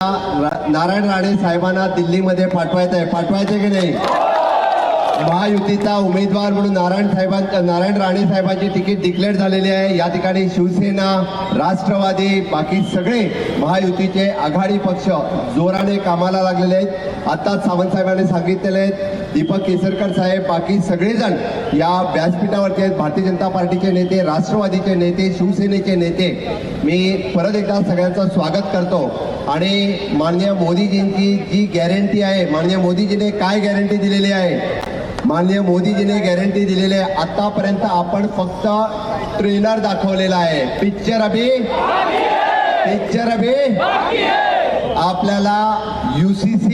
नारायण राणे साहेबांना दिल्लीमध्ये पाठवायचे की नाही? महायुतीचा उमेदवार म्हणून नारायण राणे साहेबांची तिकीट डिक्लेअर झालेली आहे। या ठिकाणी शिवसेना, राष्ट्रवादी, बाकी सगळे महायुतीचे आघाडी पक्ष जोराने कामाला लागलेले आहेत। आता सावंत साहेबांनी सांगितलेले आहेत, दीपक केसरकर साहेब, बाकी सगळेजण या व्यासपीठावरती आहेत। भारतीय जनता पार्टीचे नेते, राष्ट्रवादीचे नेते, शिवसेनेचे नेते, मी परत एकदा सगळ्यांचं स्वागत करतो। आणि माननीय मोदीजींची जी गॅरंटी आहे, माननीय मोदीजीने काय गॅरंटी दिलेली आहे? माननीय मोदीजीने गॅरंटी दिलेली आहे, आतापर्यंत आपण फक्त ट्रेलर दाखवलेला आहे, पिक्चर अभी आपल्याला UCC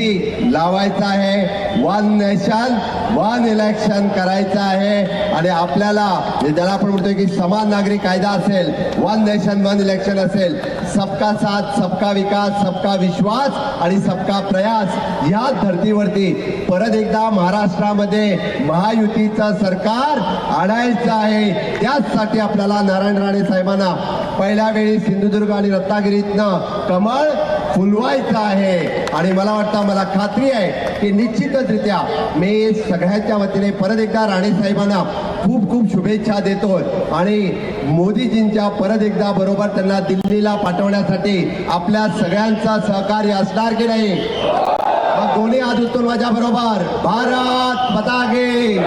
लावायचा आहे, वन नेशन वन इलेक्शन करायचं आहे। आणि आपल्याला ज्याला आपण म्हणतोय की समान नागरिक कायदा असेल, वन नेशन वन इलेक्शन असेल, सबका साथ, सबका विकास, सबका विश्वास आणि सबका प्रयास, या धर्तीवरती परत एकदा महाराष्ट्रामध्ये महायुतीचं सरकार आणायचं आहे। त्याचसाठी आपल्याला नारायण राणे साहेबांना पहिल्या वेळी सिंधुदुर्ग आणि रत्नागिरीतनं कमळ फुलवायचं आहे। आणि मला वाटतं, मला खात्री आहे की निश्चितचरित्या मी सगळ्यांच्या वतीने परत एकदा राणे साहेबांना खूप खूप शुभेच्छा देतोय। आणि मोदीजींच्या परत एकदा बरोबर त्यांना दिल्लीला पाठवण्यासाठी आपल्या सगळ्यांचा सहकार्य असणार की नाही? दोन्ही हात उचलून माझ्या बरोबर भारत माता की